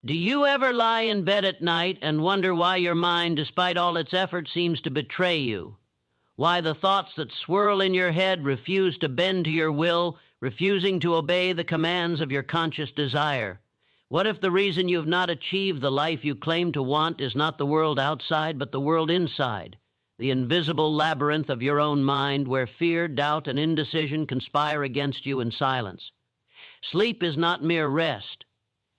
Do you ever lie in bed at night and wonder why your mind, despite all its effort, seems to betray you? Why the thoughts that swirl in your head refuse to bend to your will, refusing to obey the commands of your conscious desire? What if the reason you have not achieved the life you claim to want is not the world outside, but the world inside, the invisible labyrinth of your own mind where fear, doubt, and indecision conspire against you in silence? Sleep is not mere rest.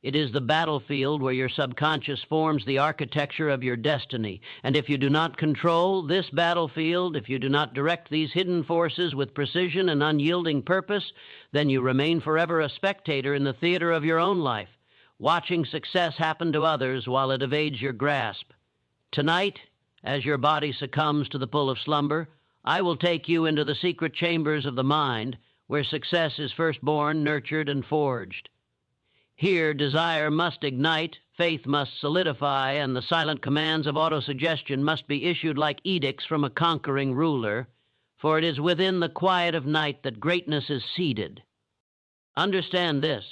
It is the battlefield where your subconscious forms the architecture of your destiny. And if you do not control this battlefield, if you do not direct these hidden forces with precision and unyielding purpose, then you remain forever a spectator in the theater of your own life, watching success happen to others while it evades your grasp. Tonight, as your body succumbs to the pull of slumber, I will take you into the secret chambers of the mind, where success is first born, nurtured, and forged. Here, desire must ignite, faith must solidify, and the silent commands of autosuggestion must be issued like edicts from a conquering ruler, for it is within the quiet of night that greatness is seated. Understand this: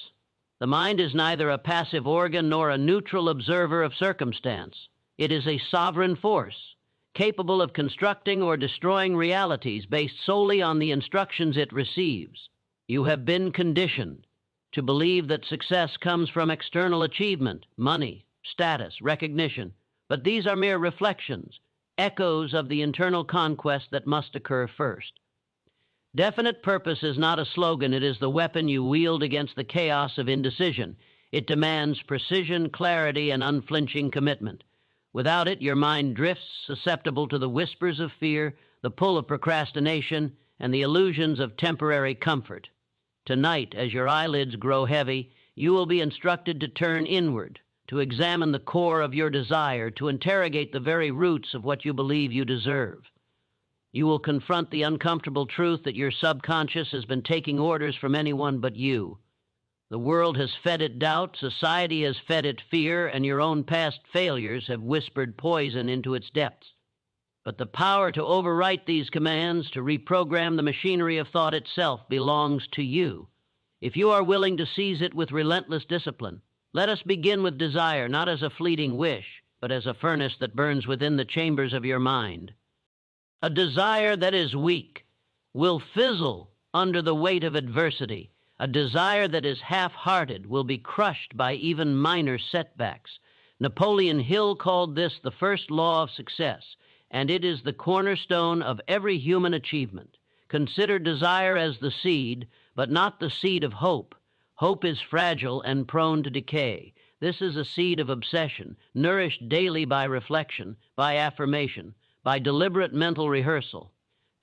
the mind is neither a passive organ nor a neutral observer of circumstance. It is a sovereign force, capable of constructing or destroying realities based solely on the instructions it receives. You have been conditioned to believe that success comes from external achievement, money, status, recognition, but these are mere reflections, echoes of the internal conquest that must occur first. Definite purpose is not a slogan, it is the weapon you wield against the chaos of indecision. It demands precision, clarity, and unflinching commitment. Without it, your mind drifts, susceptible to the whispers of fear, the pull of procrastination, and the illusions of temporary comfort. Tonight, as your eyelids grow heavy, you will be instructed to turn inward, to examine the core of your desire, to interrogate the very roots of what you believe you deserve. You will confront the uncomfortable truth that your subconscious has been taking orders from anyone but you. The world has fed it doubt, society has fed it fear, and your own past failures have whispered poison into its depths. But the power to overwrite these commands, to reprogram the machinery of thought itself, belongs to you, if you are willing to seize it with relentless discipline. Let us begin with desire, not as a fleeting wish, but as a furnace that burns within the chambers of your mind. A desire that is weak will fizzle under the weight of adversity. A desire that is half-hearted will be crushed by even minor setbacks. Napoleon Hill called this the first law of success, and it is the cornerstone of every human achievement. Consider desire as the seed, but not the seed of hope. Hope is fragile and prone to decay. This is a seed of obsession, nourished daily by reflection, by affirmation, by deliberate mental rehearsal.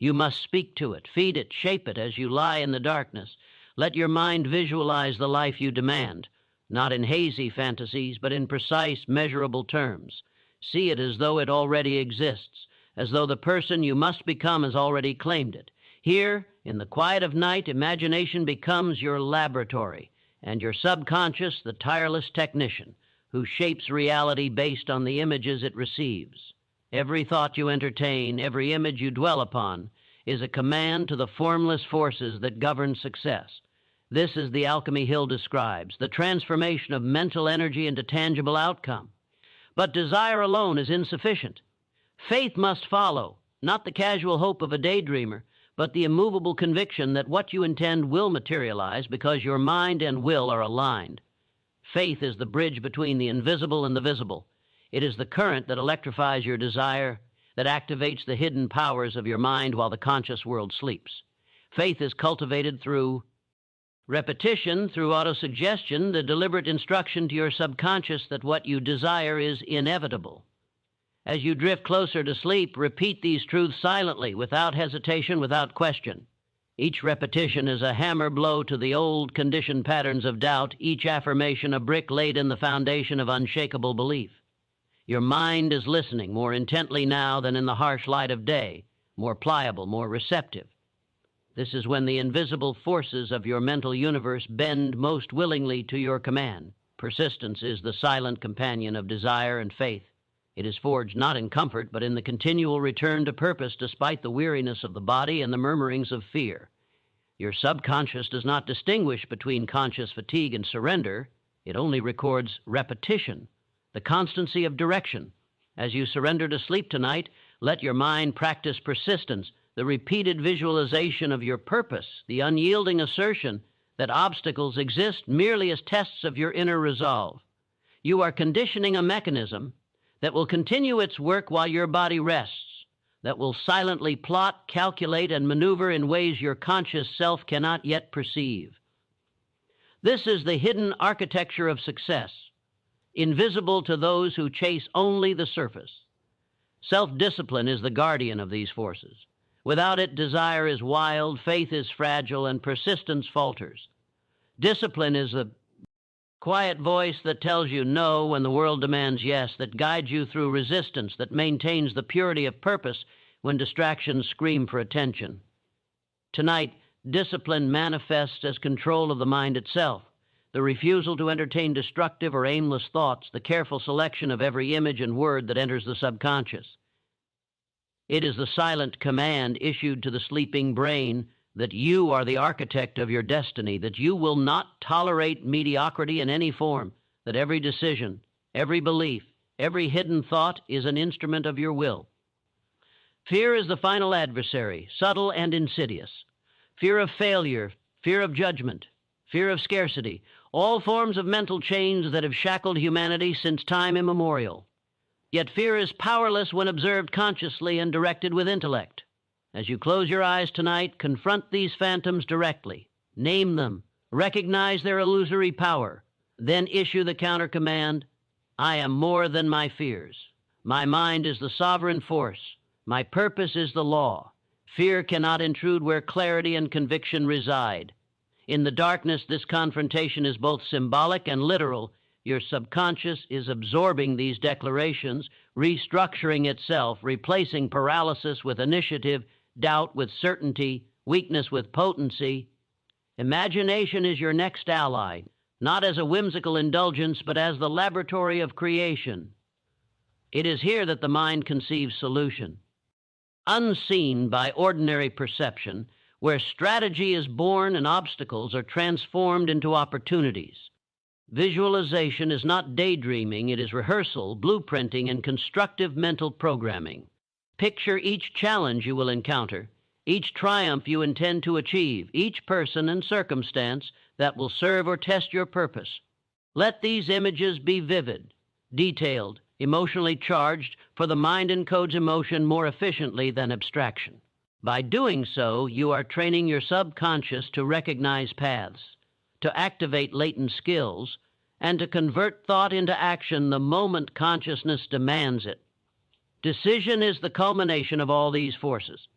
You must speak to it, feed it, shape it as you lie in the darkness. Let your mind visualize the life you demand, not in hazy fantasies, but in precise, measurable terms. See it as though it already exists, as though the person you must become has already claimed it. Here, in the quiet of night, imagination becomes your laboratory, and your subconscious the tireless technician who shapes reality based on the images it receives. Every thought you entertain, every image you dwell upon, is a command to the formless forces that govern success. This is the alchemy Hill describes, the transformation of mental energy into tangible outcome. But desire alone is insufficient. Faith must follow, not the casual hope of a daydreamer, but the immovable conviction that what you intend will materialize because your mind and will are aligned. Faith is the bridge between the invisible and the visible. It is the current that electrifies your desire, that activates the hidden powers of your mind while the conscious world sleeps. Faith is cultivated through repetition, through autosuggestion, the deliberate instruction to your subconscious that what you desire is inevitable. As you drift closer to sleep, repeat these truths silently, without hesitation, without question. Each repetition is a hammer blow to the old conditioned patterns of doubt, each affirmation a brick laid in the foundation of unshakable belief. Your mind is listening more intently now than in the harsh light of day, more pliable, more receptive. This is when the invisible forces of your mental universe bend most willingly to your command. Persistence is the silent companion of desire and faith. It is forged not in comfort, but in the continual return to purpose despite the weariness of the body and the murmurings of fear. Your subconscious does not distinguish between conscious fatigue and surrender. It only records repetition, the constancy of direction. As you surrender to sleep tonight, let your mind practice persistence, the repeated visualization of your purpose, the unyielding assertion that obstacles exist merely as tests of your inner resolve. You are conditioning a mechanism that will continue its work while your body rests, that will silently plot, calculate, and maneuver in ways your conscious self cannot yet perceive. This is the hidden architecture of success, invisible to those who chase only the surface. Self-discipline is the guardian of these forces. Without it, desire is wild, faith is fragile, and persistence falters. Discipline is the quiet voice that tells you no when the world demands yes, that guides you through resistance, that maintains the purity of purpose when distractions scream for attention. Tonight, discipline manifests as control of the mind itself, the refusal to entertain destructive or aimless thoughts, the careful selection of every image and word that enters the subconscious. It is the silent command issued to the sleeping brain that you are the architect of your destiny, that you will not tolerate mediocrity in any form, that every decision, every belief, every hidden thought is an instrument of your will. Fear is the final adversary, subtle and insidious. Fear of failure, fear of judgment, fear of scarcity, all forms of mental chains that have shackled humanity since time immemorial. Yet fear is powerless when observed consciously and directed with intellect. As you close your eyes tonight, confront these phantoms directly. Name them, recognize their illusory power, then issue the counter-command, I am more than my fears. My mind is the sovereign force. My purpose is the law. Fear cannot intrude where clarity and conviction reside. In the darkness, this confrontation is both symbolic and literal. Your subconscious is absorbing these declarations, restructuring itself, replacing paralysis with initiative, doubt with certainty, weakness with potency. Imagination is your next ally, not as a whimsical indulgence, but as the laboratory of creation. It is here that the mind conceives solution. Unseen by ordinary perception, where strategy is born and obstacles are transformed into opportunities. Visualization is not daydreaming, it is rehearsal, blueprinting, and constructive mental programming. Picture each challenge you will encounter, each triumph you intend to achieve, each person and circumstance that will serve or test your purpose. Let these images be vivid, detailed, emotionally charged, for the mind encodes emotion more efficiently than abstraction. By doing so, you are training your subconscious to recognize paths, to activate latent skills, and to convert thought into action the moment consciousness demands it. Decision is the culmination of all these forces.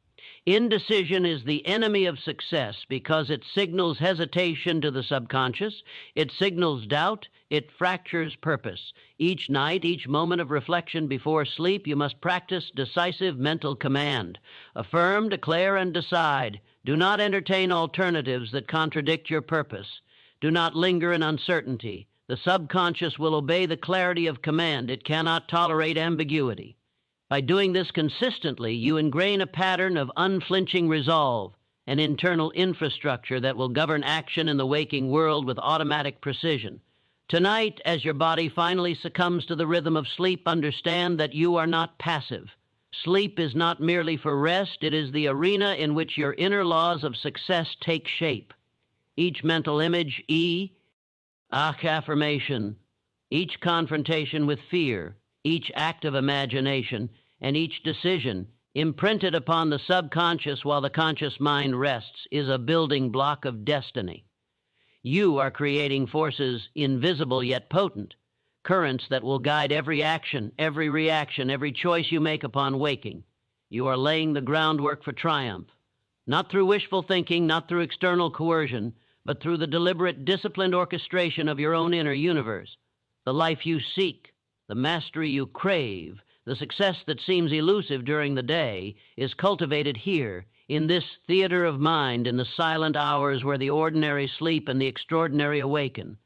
Indecision is the enemy of success because it signals hesitation to the subconscious, it signals doubt, it fractures purpose. Each night, each moment of reflection before sleep, you must practice decisive mental command. Affirm, declare, and decide. Do not entertain alternatives that contradict your purpose. Do not linger in uncertainty. The subconscious will obey the clarity of command. It cannot tolerate ambiguity. By doing this consistently, you ingrain a pattern of unflinching resolve, an internal infrastructure that will govern action in the waking world with automatic precision. Tonight, as your body finally succumbs to the rhythm of sleep, understand that you are not passive. Sleep is not merely for rest, it is the arena in which your inner laws of success take shape. Each mental image, affirmation, each confrontation with fear, each act of imagination, and each decision imprinted upon the subconscious while the conscious mind rests is a building block of destiny. You are creating forces invisible yet potent, currents that will guide every action, every reaction, every choice you make upon waking. You are laying the groundwork for triumph, not through wishful thinking, not through external coercion, but through the deliberate, disciplined orchestration of your own inner universe. The life you seek, the mastery you crave, the success that seems elusive during the day is cultivated here, in this theater of mind, in the silent hours where the ordinary sleep and the extraordinary awaken.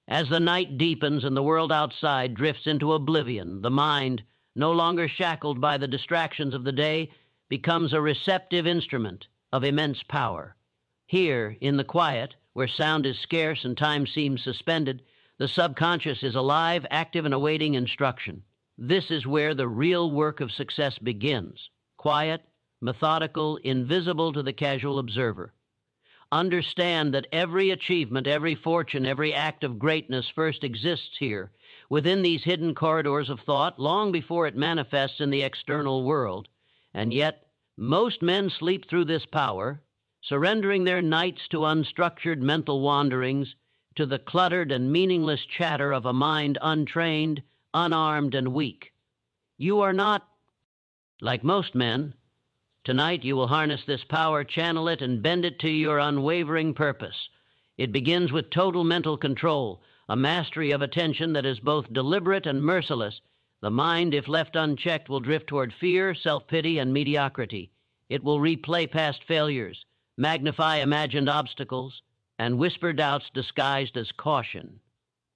As the night deepens and the world outside drifts into oblivion, the mind, no longer shackled by the distractions of the day, becomes a receptive instrument of immense power. Here, in the quiet, where sound is scarce and time seems suspended, The subconscious is alive, active, and awaiting instruction. This is where the real work of success begins. Quiet, methodical, invisible to the casual observer. Understand that every achievement, every fortune, every act of greatness first exists here, within these hidden corridors of thought, long before it manifests in the external world. And yet, most men sleep through this power, surrendering their nights to unstructured mental wanderings, to the cluttered and meaningless chatter of a mind untrained, unarmed, and weak. You are not like most men. Tonight you will harness this power, channel it, and bend it to your unwavering purpose. It begins with total mental control, a mastery of attention that is both deliberate and merciless. The mind, if left unchecked, will drift toward fear, self-pity, and mediocrity. It will replay past failures, magnify imagined obstacles, and whisper doubts disguised as caution.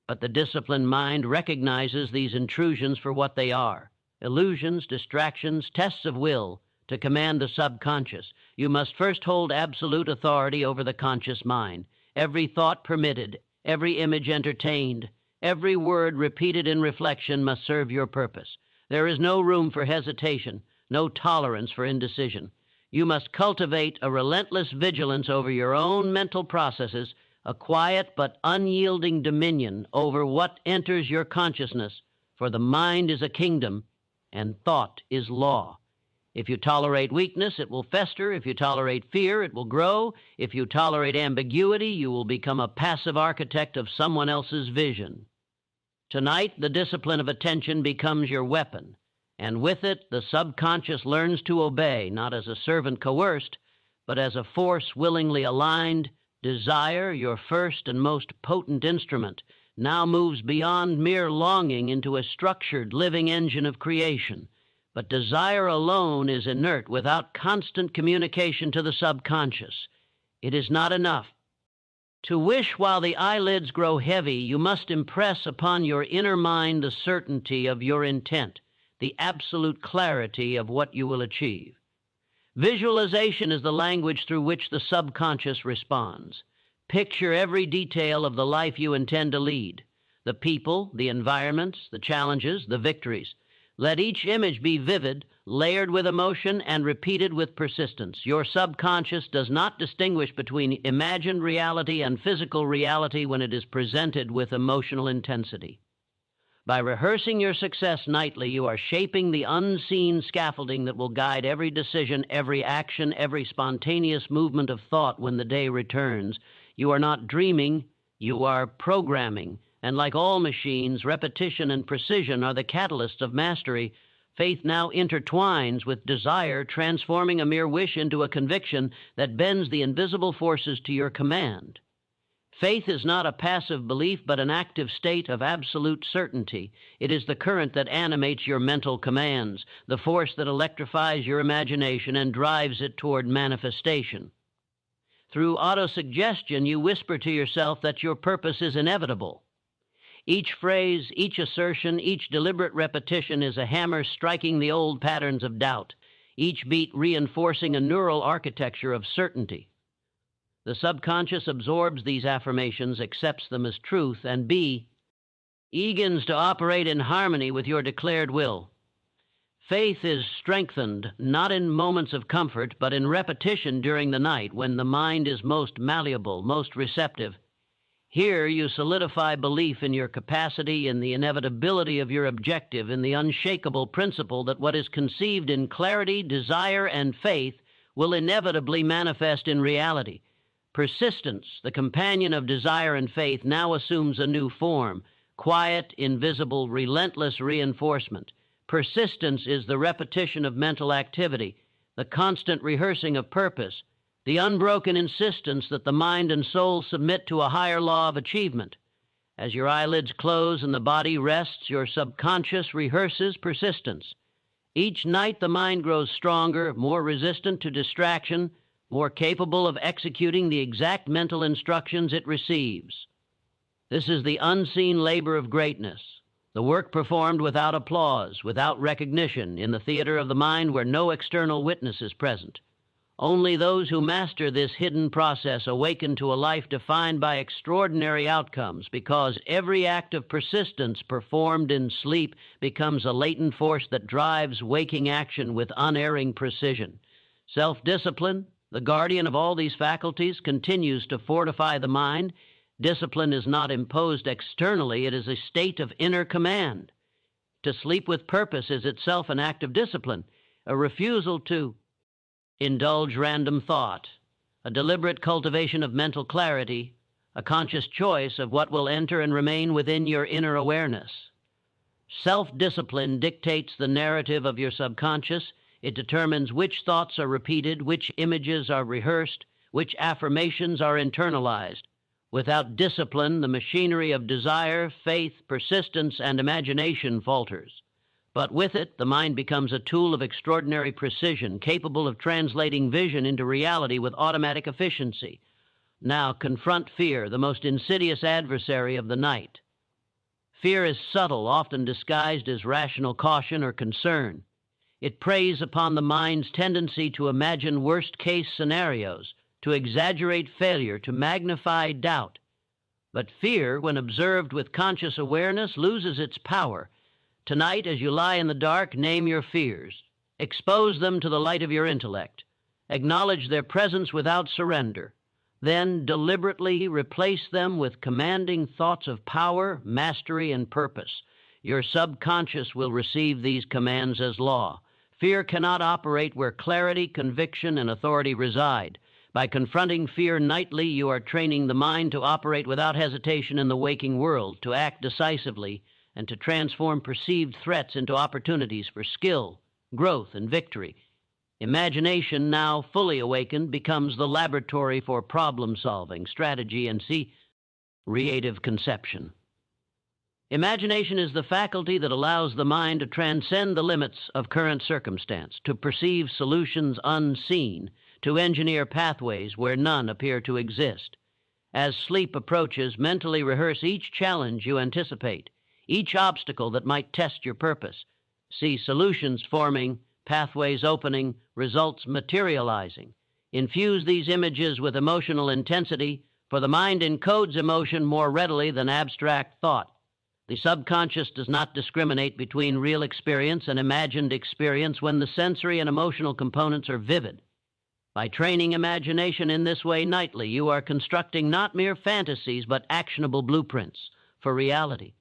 But the disciplined mind recognizes these intrusions for what they are: illusions, distractions, tests of will. To command the subconscious, you must first hold absolute authority over the conscious mind. Every thought permitted, every image entertained, every word repeated in reflection must serve your purpose. There is no room for hesitation, no tolerance for indecision. You must cultivate a relentless vigilance over your own mental processes, a quiet but unyielding dominion over what enters your consciousness, for the mind is a kingdom and thought is law. If you tolerate weakness, it will fester. If you tolerate fear, it will grow. If you tolerate ambiguity, you will become a passive architect of someone else's vision. Tonight, the discipline of attention becomes your weapon, and with it, the subconscious learns to obey, not as a servant coerced, but as a force willingly aligned. Desire, your first and most potent instrument, now moves beyond mere longing into a structured, living engine of creation. But desire alone is inert without constant communication to the subconscious. It is not enough. To wish while the eyelids grow heavy, you must impress upon your inner mind the certainty of your intent, the absolute clarity of what you will achieve. Visualization is the language through which the subconscious responds. Picture every detail of the life you intend to lead: the people, the environments, the challenges, the victories. Let each image be vivid, layered with emotion, and repeated with persistence. Your subconscious does not distinguish between imagined reality and physical reality when it is presented with emotional intensity. By rehearsing your success nightly, you are shaping the unseen scaffolding that will guide every decision, every action, every spontaneous movement of thought when the day returns. You are not dreaming, you are programming. And like all machines, repetition and precision are the catalysts of mastery. Faith now intertwines with desire, transforming a mere wish into a conviction that bends the invisible forces to your command. Faith is not a passive belief, but an active state of absolute certainty. It is the current that animates your mental commands, the force that electrifies your imagination and drives it toward manifestation. Through autosuggestion, you whisper to yourself that your purpose is inevitable. Each phrase, each assertion, each deliberate repetition is a hammer striking the old patterns of doubt, each beat reinforcing a neural architecture of certainty. The subconscious absorbs these affirmations, accepts them as truth, and begins to operate in harmony with your declared will. Faith is strengthened not in moments of comfort, but in repetition during the night when the mind is most malleable, most receptive. Here you solidify belief in your capacity, in the inevitability of your objective, in the unshakable principle that what is conceived in clarity, desire, and faith will inevitably manifest in reality. Persistence, the companion of desire and faith, now assumes a new form: quiet, invisible, relentless reinforcement. Persistence is the repetition of mental activity, the constant rehearsing of purpose, the unbroken insistence that the mind and soul submit to a higher law of achievement. As your eyelids close and the body rests, your subconscious rehearses persistence. Each night the mind grows stronger, more resistant to distraction, more capable of executing the exact mental instructions it receives. This is the unseen labor of greatness, the work performed without applause, without recognition, in the theater of the mind where no external witness is present. Only those who master this hidden process awaken to a life defined by extraordinary outcomes, because every act of persistence performed in sleep becomes a latent force that drives waking action with unerring precision. Self-discipline, the guardian of all these faculties, continues to fortify the mind. Discipline is not imposed externally, it is a state of inner command. To sleep with purpose is itself an act of discipline, a refusal to indulge random thought, a deliberate cultivation of mental clarity, a conscious choice of what will enter and remain within your inner awareness. Self-discipline dictates the narrative of your subconscious. It determines which thoughts are repeated, which images are rehearsed, which affirmations are internalized. Without discipline, the machinery of desire, faith, persistence, and imagination falters. But with it, the mind becomes a tool of extraordinary precision, capable of translating vision into reality with automatic efficiency. Now confront fear, the most insidious adversary of the night. Fear is subtle, often disguised as rational caution or concern. It preys upon the mind's tendency to imagine worst-case scenarios, to exaggerate failure, to magnify doubt. But fear, when observed with conscious awareness, loses its power. Tonight, as you lie in the dark, name your fears. Expose them to the light of your intellect. Acknowledge their presence without surrender. Then deliberately replace them with commanding thoughts of power, mastery, and purpose. Your subconscious will receive these commands as law. Fear cannot operate where clarity, conviction, and authority reside. By confronting fear nightly, you are training the mind to operate without hesitation in the waking world, to act decisively, and to transform perceived threats into opportunities for skill, growth, and victory. Imagination, now fully awakened, becomes the laboratory for problem-solving, strategy, and creative conception. Imagination is the faculty that allows the mind to transcend the limits of current circumstance, to perceive solutions unseen, to engineer pathways where none appear to exist. As sleep approaches, mentally rehearse each challenge you anticipate, each obstacle that might test your purpose. See solutions forming, pathways opening, results materializing. Infuse these images with emotional intensity, for the mind encodes emotion more readily than abstract thought. The subconscious does not discriminate between real experience and imagined experience when the sensory and emotional components are vivid. By training imagination in this way nightly, you are constructing not mere fantasies, but actionable blueprints for reality,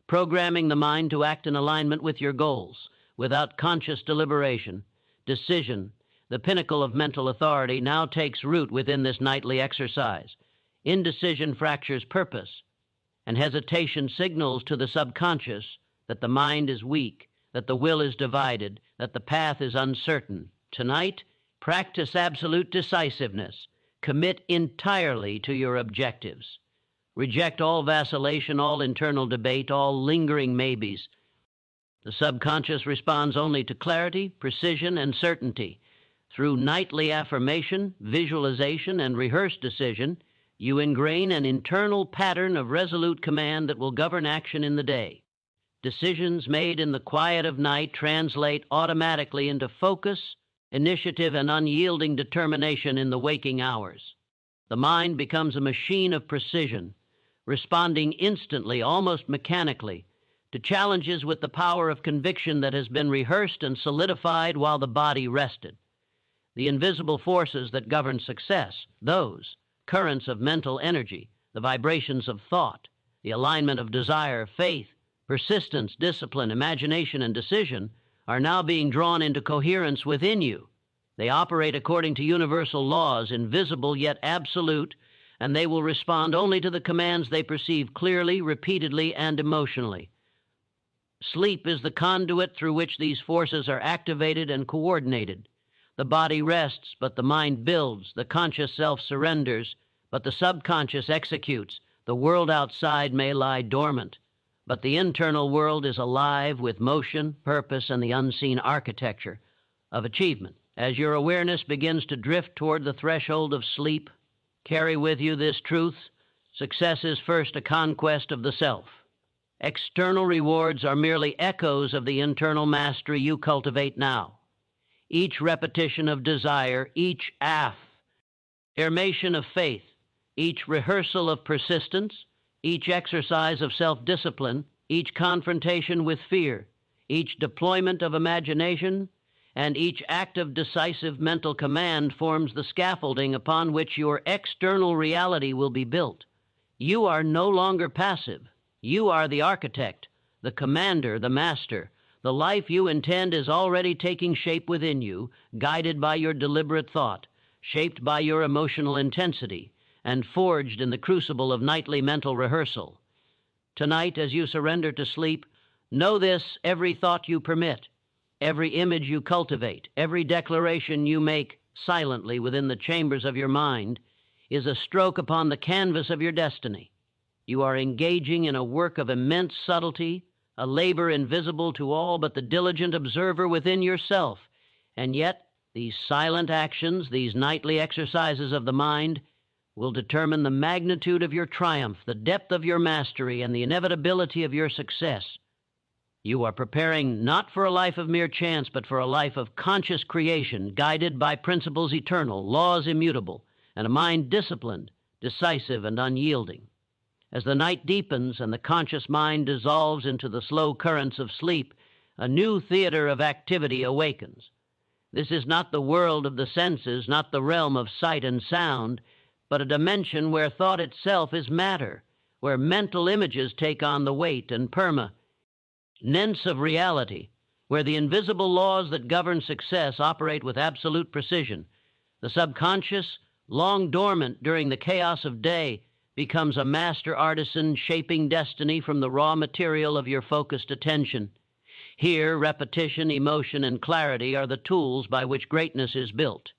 programming the mind to act in alignment with your goals. Without conscious deliberation, decision, the pinnacle of mental authority, now takes root within this nightly exercise. Indecision fractures purpose, and hesitation signals to the subconscious that the mind is weak, that the will is divided, that the path is uncertain. Tonight, practice absolute decisiveness. Commit entirely to your objectives. Reject all vacillation, all internal debate, all lingering maybes. The subconscious responds only to clarity, precision, and certainty. Through nightly affirmation, visualization, and rehearsed decision, you ingrain an internal pattern of resolute command that will govern action in the day. Decisions made in the quiet of night translate automatically into focus, initiative, and unyielding determination in the waking hours. The mind becomes a machine of precision, responding instantly, almost mechanically, to challenges with the power of conviction that has been rehearsed and solidified while the body rested. The invisible forces that govern success, those currents of mental energy, the vibrations of thought, the alignment of desire, faith, persistence, discipline, imagination, and decision, are now being drawn into coherence within you. They operate according to universal laws, invisible yet absolute, and they will respond only to the commands they perceive clearly, repeatedly, and emotionally. Sleep is the conduit through which these forces are activated and coordinated. The body rests, but the mind builds. The conscious self surrenders, but the subconscious executes. The world outside may lie dormant, but the internal world is alive with motion, purpose, and the unseen architecture of achievement. As your awareness begins to drift toward the threshold of sleep, carry with you this truth: success is first a conquest of the self. External rewards are merely echoes of the internal mastery you cultivate now. each repetition of desire, each affirmation of faith, each rehearsal of persistence, each exercise of self-discipline, each confrontation with fear, each deployment of imagination, and each act of decisive mental command forms the scaffolding upon which your external reality will be built. You are no longer passive. You are the architect, the commander, the master. The life you intend is already taking shape within you, guided by your deliberate thought, shaped by your emotional intensity, and forged in the crucible of nightly mental rehearsal. Tonight, as you surrender to sleep, know this: every thought you permit, every image you cultivate, every declaration you make silently within the chambers of your mind is a stroke upon the canvas of your destiny. You are engaging in a work of immense subtlety, a labor invisible to all but the diligent observer within yourself. And yet, these silent actions, these nightly exercises of the mind, will determine the magnitude of your triumph, the depth of your mastery, and the inevitability of your success. You are preparing not for a life of mere chance, but for a life of conscious creation, guided by principles eternal, laws immutable, and a mind disciplined, decisive, and unyielding. As the night deepens and the conscious mind dissolves into the slow currents of sleep, a new theater of activity awakens. This is not the world of the senses, not the realm of sight and sound, but a dimension where thought itself is matter, where mental images take on the weight and permanence of reality, where the invisible laws that govern success operate with absolute precision. The subconscious, long dormant during the chaos of day, becomes a master artisan shaping destiny from the raw material of your focused attention. Here, repetition, emotion, and clarity are the tools by which greatness is built.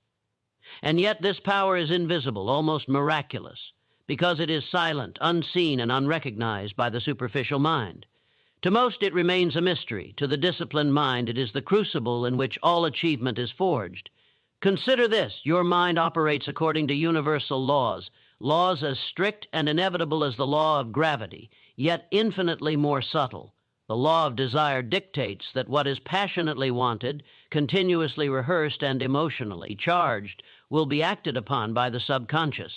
And yet this power is invisible, almost miraculous, because it is silent, unseen, and unrecognized by the superficial mind. To most it remains a mystery. To the disciplined mind it is the crucible in which all achievement is forged. Consider this: your mind operates according to universal laws, laws as strict and inevitable as the law of gravity, yet infinitely more subtle. The law of desire dictates that what is passionately wanted, continuously rehearsed, and emotionally charged will be acted upon by the subconscious.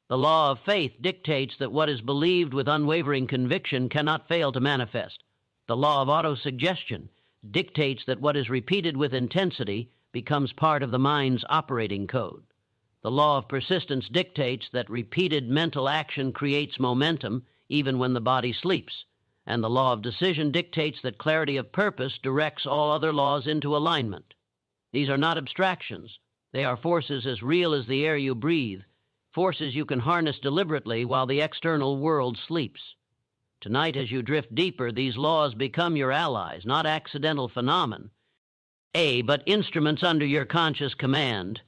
The law of faith dictates that what is believed with unwavering conviction cannot fail to manifest. The law of autosuggestion dictates that what is repeated with intensity becomes part of the mind's operating code. The law of persistence dictates that repeated mental action creates momentum even when the body sleeps. And the law of decision dictates that clarity of purpose directs all other laws into alignment. These are not abstractions. They are forces as real as the air you breathe, forces you can harness deliberately while the external world sleeps. Tonight, as you drift deeper, these laws become your allies, not accidental phenomena, but instruments under your conscious command.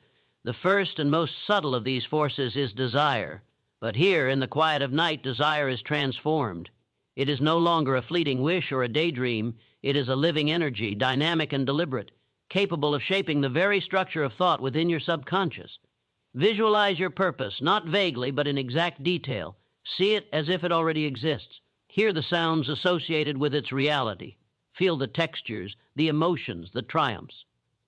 The first and most subtle of these forces is desire. But here, in the quiet of night, desire is transformed. It is no longer a fleeting wish or a daydream. It is a living energy, dynamic and deliberate, capable of shaping the very structure of thought within your subconscious. Visualize your purpose, not vaguely, but in exact detail. See it as if it already exists. Hear the sounds associated with its reality. Feel the textures, the emotions, the triumphs.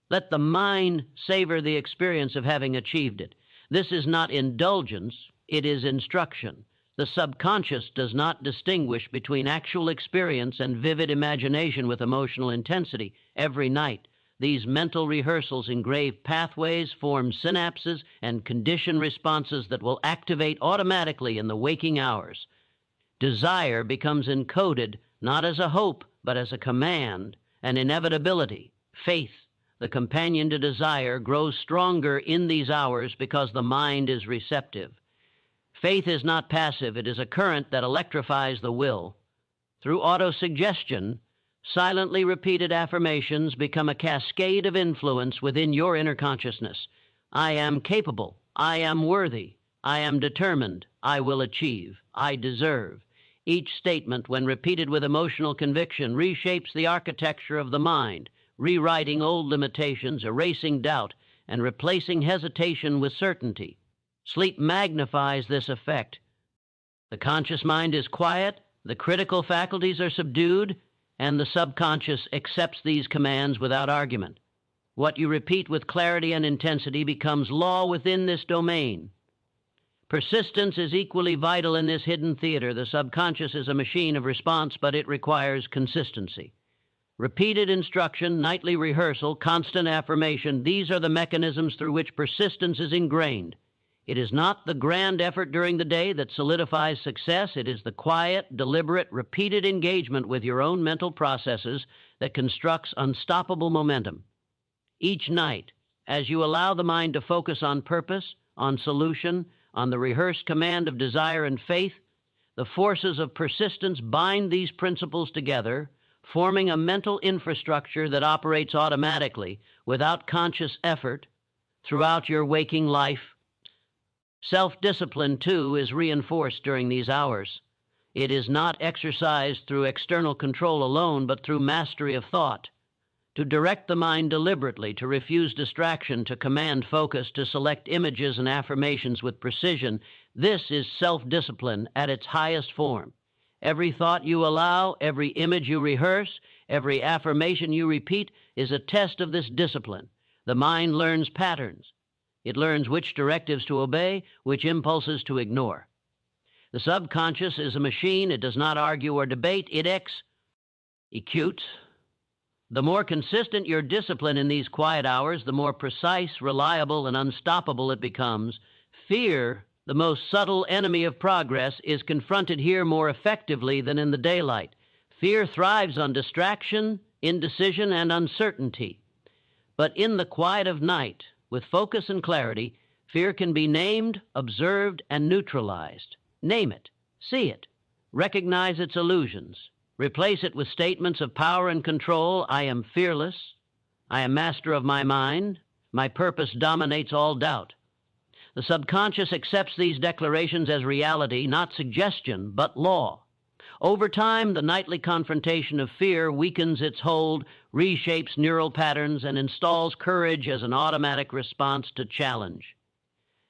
Let the mind savor the experience of having achieved it. This is not indulgence, it is instruction. The subconscious does not distinguish between actual experience and vivid imagination with emotional intensity. Every night, these mental rehearsals engrave pathways, form synapses, and condition responses that will activate automatically in the waking hours. Desire becomes encoded not as a hope, but as a command, an inevitability. Faith, the companion to desire, grows stronger in these hours because the mind is receptive. Faith is not passive. It is a current that electrifies the will. Through autosuggestion, silently repeated affirmations become a cascade of influence within your inner consciousness. I am capable. I am worthy. I am determined. I will achieve. I deserve. Each statement, when repeated with emotional conviction, reshapes the architecture of the mind, rewriting old limitations, erasing doubt, and replacing hesitation with certainty. Sleep magnifies this effect. The conscious mind is quiet, the critical faculties are subdued, and the subconscious accepts these commands without argument. What you repeat with clarity and intensity becomes law within this domain. Persistence is equally vital in this hidden theater. The subconscious is a machine of response, but it requires consistency. Repeated instruction, nightly rehearsal, constant affirmation, these are the mechanisms through which persistence is ingrained. It is not the grand effort during the day that solidifies success. It is the quiet, deliberate, repeated engagement with your own mental processes that constructs unstoppable momentum. Each night, as you allow the mind to focus on purpose, on solution, on the rehearsed command of desire and faith, the forces of persistence bind these principles together, forming a mental infrastructure that operates automatically, without conscious effort, throughout your waking life. Self-discipline, too, is reinforced during these hours. It is not exercised through external control alone, but through mastery of thought. To direct the mind deliberately, to refuse distraction, to command focus, to select images and affirmations with precision, this is self-discipline at its highest form. Every thought you allow, every image you rehearse, every affirmation you repeat is a test of this discipline. The mind learns patterns. It learns which directives to obey, which impulses to ignore. The subconscious is a machine. It does not argue or debate. It executes. The more consistent your discipline in these quiet hours, the more precise, reliable, and unstoppable it becomes. Fear, the most subtle enemy of progress, is confronted here more effectively than in the daylight. Fear thrives on distraction, indecision, and uncertainty. But in the quiet of night, with focus and clarity, fear can be named, observed, and neutralized. Name it, see it, recognize its illusions. Replace it with statements of power and control. I am fearless. I am master of my mind. My purpose dominates all doubt. The subconscious accepts these declarations as reality, not suggestion, but law. Over time, the nightly confrontation of fear weakens its hold, reshapes neural patterns, and installs courage as an automatic response to challenge.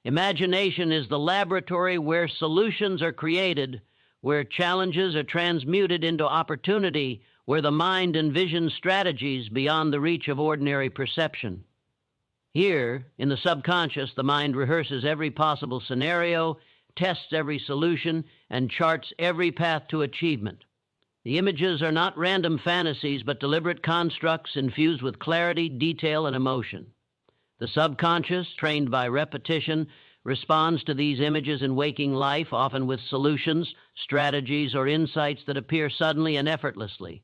Imagination is the laboratory where solutions are created, where challenges are transmuted into opportunity, where the mind envisions strategies beyond the reach of ordinary perception. Here, in the subconscious, the mind rehearses every possible scenario, tests every solution, and charts every path to achievement. The images are not random fantasies, but deliberate constructs infused with clarity, detail, and emotion. The subconscious, trained by repetition, responds to these images in waking life, often with solutions, strategies, or insights that appear suddenly and effortlessly.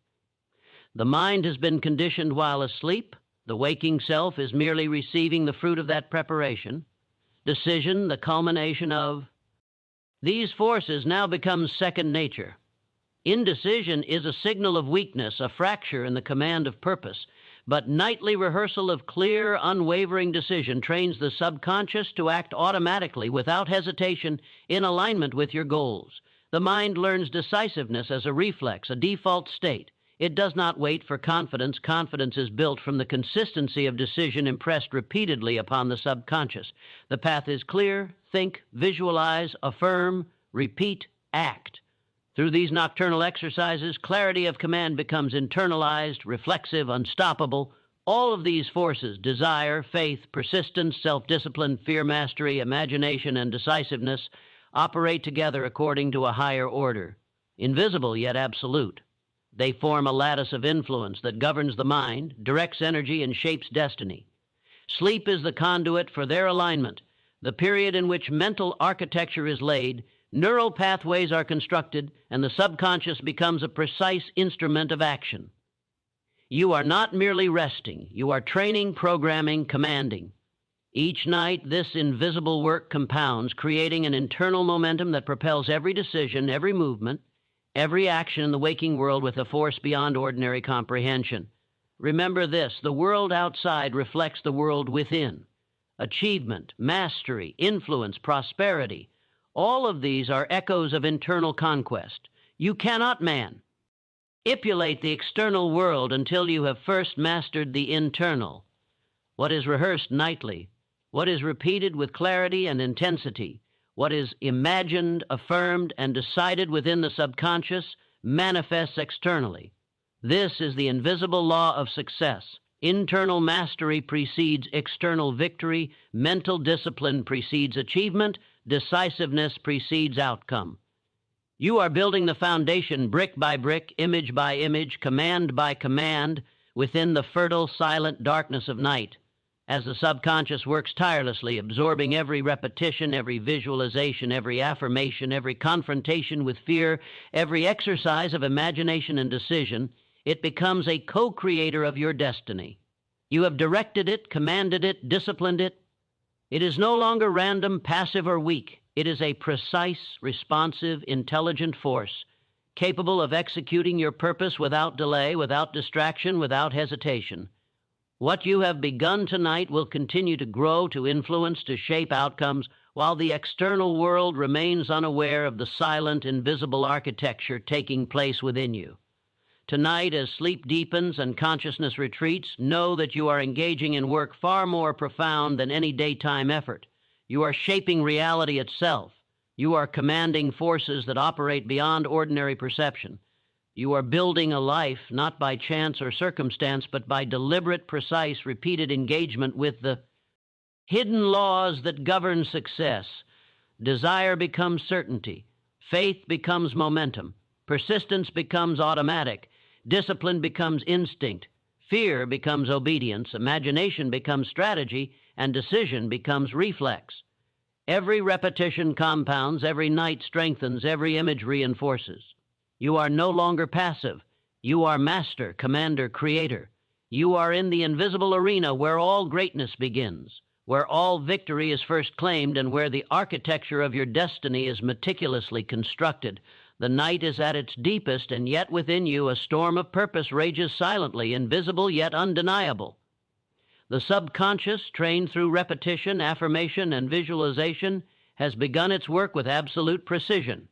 The mind has been conditioned while asleep. The waking self is merely receiving the fruit of that preparation. Decision, the culmination of. These forces now become second nature. Indecision is a signal of weakness, a fracture in the command of purpose. But nightly rehearsal of clear, unwavering decision trains the subconscious to act automatically, without hesitation, in alignment with your goals. The mind learns decisiveness as a reflex, a default state. It does not wait for confidence. Confidence is built from the consistency of decision impressed repeatedly upon the subconscious. The path is clear. Think, visualize, affirm, repeat, act. Through these nocturnal exercises, clarity of command becomes internalized, reflexive, unstoppable. All of these forces, desire, faith, persistence, self-discipline, fear mastery, imagination, and decisiveness, operate together according to a higher order, invisible yet absolute. They form a lattice of influence that governs the mind, directs energy, and shapes destiny. Sleep is the conduit for their alignment, the period in which mental architecture is laid, neural pathways are constructed, and the subconscious becomes a precise instrument of action. You are not merely resting. You are training, programming, commanding. Each night, this invisible work compounds, creating an internal momentum that propels every decision, every movement, every action in the waking world with a force beyond ordinary comprehension. Remember this: the world outside reflects the world within. Achievement, mastery, influence, prosperity, all of these are echoes of internal conquest. You cannot manipulate the external world until you have first mastered the internal. What is rehearsed nightly, what is repeated with clarity and intensity, what is imagined, affirmed, and decided within the subconscious manifests externally. This is the invisible law of success. Internal mastery precedes external victory. Mental discipline precedes achievement. Decisiveness precedes outcome. You are building the foundation brick by brick, image by image, command by command, within the fertile, silent darkness of night, as the subconscious works tirelessly, absorbing every repetition, every visualization, every affirmation, every confrontation with fear, every exercise of imagination and decision. It becomes a co-creator of your destiny. You have directed it, commanded it, disciplined it. It is no longer random, passive, or weak. It is a precise, responsive, intelligent force, capable of executing your purpose without delay, without distraction, without hesitation. What you have begun tonight will continue to grow, to influence, to shape outcomes, while the external world remains unaware of the silent, invisible architecture taking place within you. Tonight, as sleep deepens and consciousness retreats, know that you are engaging in work far more profound than any daytime effort. You are shaping reality itself. You are commanding forces that operate beyond ordinary perception. You are building a life not by chance or circumstance, but by deliberate, precise, repeated engagement with the hidden laws that govern success. Desire becomes certainty. Faith becomes momentum. Persistence becomes automatic. Discipline becomes instinct. Fear becomes obedience. Imagination becomes strategy. And decision becomes reflex. Every repetition compounds, every night strengthens, every image reinforces. You are no longer passive. You are master, commander, creator. You are in the invisible arena where all greatness begins, where all victory is first claimed, and where the architecture of your destiny is meticulously constructed. The night is at its deepest, and yet within you a storm of purpose rages silently, invisible yet undeniable. The subconscious, trained through repetition, affirmation, and visualization, has begun its work with absolute precision.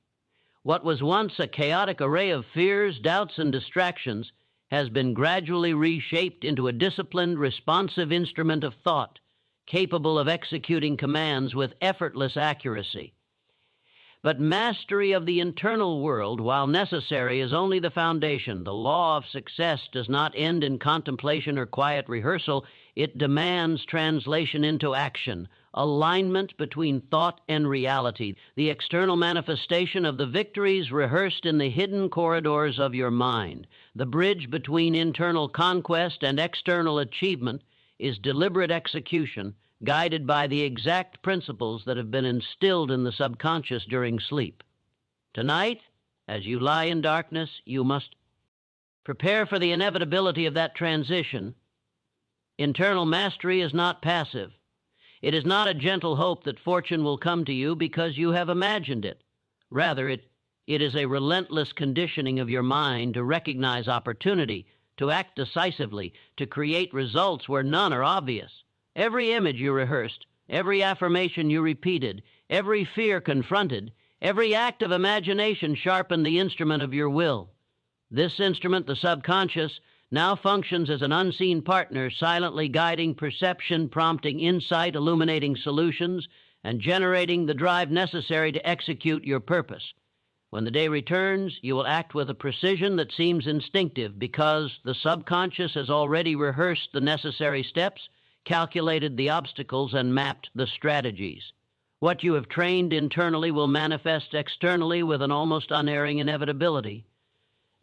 What was once a chaotic array of fears, doubts, and distractions has been gradually reshaped into a disciplined, responsive instrument of thought, capable of executing commands with effortless accuracy. But mastery of the internal world, while necessary, is only the foundation. The law of success does not end in contemplation or quiet rehearsal. It demands translation into action, alignment between thought and reality, the external manifestation of the victories rehearsed in the hidden corridors of your mind. The bridge between internal conquest and external achievement is deliberate execution, guided by the exact principles that have been instilled in the subconscious during sleep. Tonight, as you lie in darkness, you must prepare for the inevitability of that transition. Internal mastery is not passive. It is not a gentle hope that fortune will come to you because you have imagined it. Rather, it is a relentless conditioning of your mind to recognize opportunity, to act decisively, to create results where none are obvious. Every image you rehearsed, every affirmation you repeated, every fear confronted, every act of imagination sharpened the instrument of your will. This instrument, the subconscious, now functions as an unseen partner, silently guiding perception, prompting insight, illuminating solutions, and generating the drive necessary to execute your purpose. When the day returns, you will act with a precision that seems instinctive because the subconscious has already rehearsed the necessary steps, calculated the obstacles, and mapped the strategies. What you have trained internally will manifest externally with an almost unerring inevitability.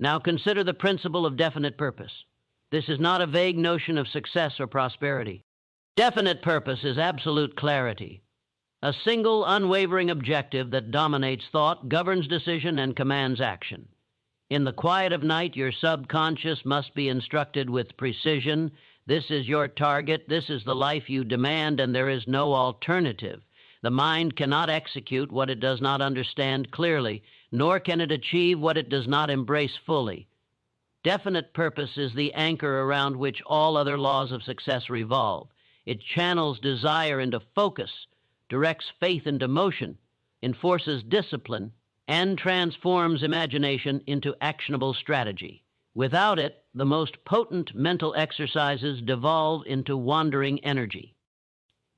Now consider the principle of definite purpose. This is not a vague notion of success or prosperity. Definite purpose is absolute clarity. A single, unwavering objective that dominates thought, governs decision, and commands action. In the quiet of night, your subconscious must be instructed with precision. This is your target, this is the life you demand, and there is no alternative. The mind cannot execute what it does not understand clearly, nor can it achieve what it does not embrace fully. Definite purpose is the anchor around which all other laws of success revolve. It channels desire into focus, directs faith into motion, enforces discipline, and transforms imagination into actionable strategy. Without it, the most potent mental exercises devolve into wandering energy.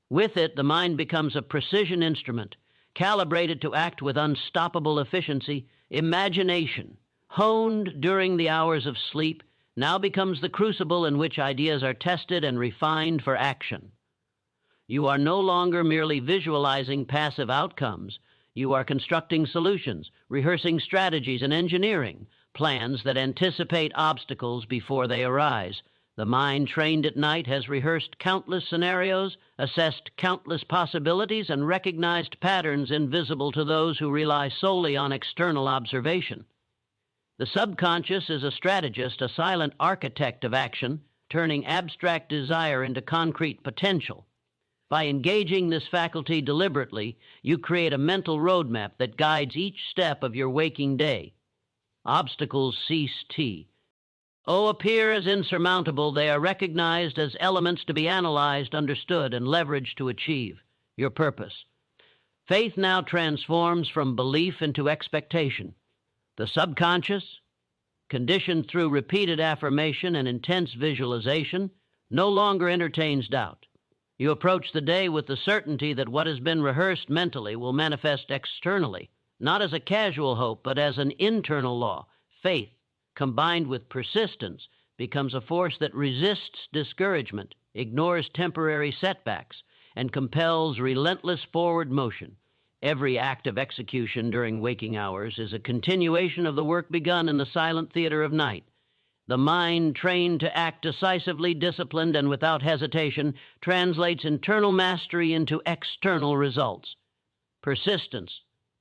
With it, the mind becomes a precision instrument, calibrated to act with unstoppable efficiency. Imagination, honed during the hours of sleep, now becomes the crucible in which ideas are tested and refined for action. You are no longer merely visualizing passive outcomes. You are constructing solutions, rehearsing strategies, and engineering plans that anticipate obstacles before they arise. The mind trained at night has rehearsed countless scenarios, assessed countless possibilities, and recognized patterns invisible to those who rely solely on external observation. The subconscious is a strategist, a silent architect of action, turning abstract desire into concrete potential. By engaging this faculty deliberately, you create a mental roadmap that guides each step of your waking day. Obstacles cease appear as insurmountable. They are recognized as elements to be analyzed, understood, and leveraged to achieve your purpose. Faith now transforms from belief into expectation. The subconscious, conditioned through repeated affirmation and intense visualization, no longer entertains doubt. You approach the day with the certainty that what has been rehearsed mentally will manifest externally, not as a casual hope, but as an internal law. Faith, combined with persistence, becomes a force that resists discouragement, ignores temporary setbacks, and compels relentless forward motion. Every act of execution during waking hours is a continuation of the work begun in the silent theater of night. The mind, trained to act decisively, disciplined, and without hesitation, translates internal mastery into external results. Persistence,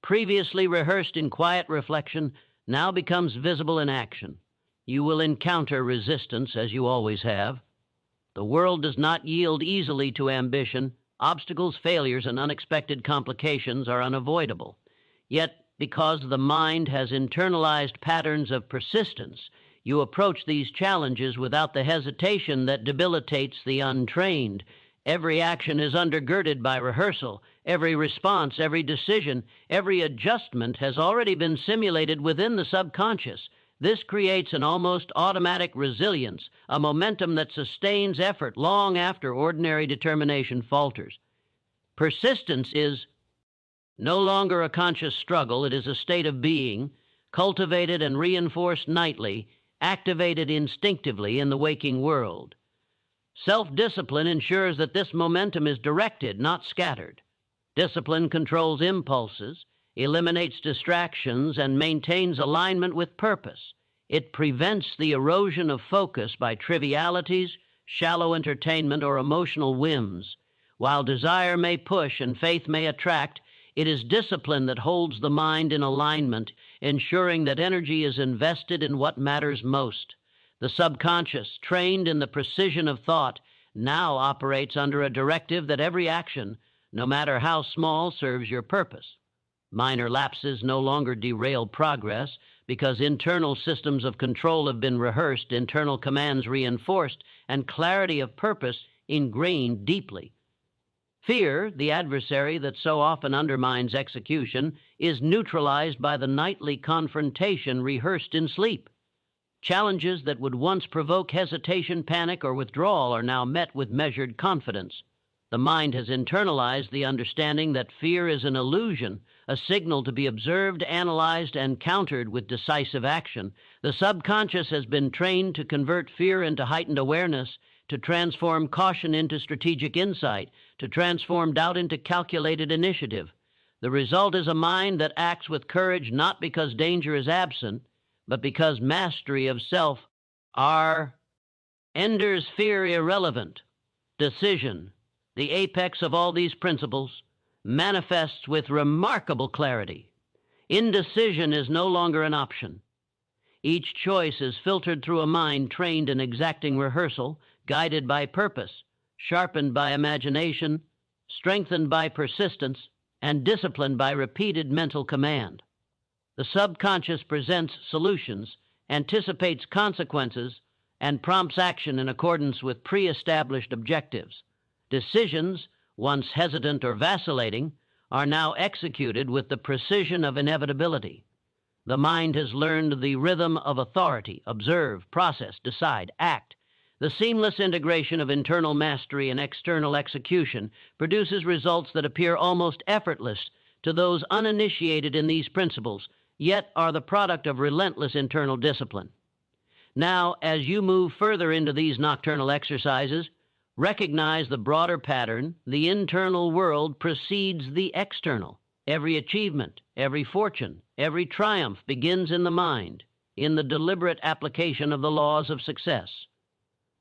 previously rehearsed in quiet reflection, now becomes visible in action. You will encounter resistance, as you always have. The world does not yield easily to ambition. Obstacles, failures, and unexpected complications are unavoidable. Yet, because the mind has internalized patterns of persistence, you approach these challenges without the hesitation that debilitates the untrained. Every action is undergirded by rehearsal. Every response, every decision, every adjustment has already been simulated within the subconscious. This creates an almost automatic resilience, a momentum that sustains effort long after ordinary determination falters. Persistence is no longer a conscious struggle. It is a state of being, cultivated and reinforced nightly, activated instinctively in the waking world. Self-discipline ensures that this momentum is directed, not scattered. Discipline controls impulses, eliminates distractions, and maintains alignment with purpose. It prevents the erosion of focus by trivialities, shallow entertainment, or emotional whims. While desire may push and faith may attract, it is discipline that holds the mind in alignment, ensuring that energy is invested in what matters most. The subconscious, trained in the precision of thought, now operates under a directive that every action, no matter how small, serves your purpose. Minor lapses no longer derail progress because internal systems of control have been rehearsed, internal commands reinforced, and clarity of purpose ingrained deeply. Fear, the adversary that so often undermines execution, is neutralized by the nightly confrontation rehearsed in sleep. Challenges that would once provoke hesitation, panic, or withdrawal are now met with measured confidence. The mind has internalized the understanding that fear is an illusion, a signal to be observed, analyzed, and countered with decisive action. The subconscious has been trained to convert fear into heightened awareness, to transform caution into strategic insight, to transform doubt into calculated initiative. The result is a mind that acts with courage not because danger is absent, but because mastery of self renders fear irrelevant. Decision, the apex of all these principles, manifests with remarkable clarity. Indecision is no longer an option. Each choice is filtered through a mind trained in exacting rehearsal, guided by purpose, sharpened by imagination, strengthened by persistence, and disciplined by repeated mental command. The subconscious presents solutions, anticipates consequences, and prompts action in accordance with pre-established objectives. Decisions, once hesitant or vacillating, are now executed with the precision of inevitability. The mind has learned the rhythm of authority: observe, process, decide, act. The seamless integration of internal mastery and external execution produces results that appear almost effortless to those uninitiated in these principles, yet are the product of relentless internal discipline. Now, as you move further into these nocturnal exercises, recognize the broader pattern. The internal world precedes the external. Every achievement, every fortune, every triumph begins in the mind, in the deliberate application of the laws of success.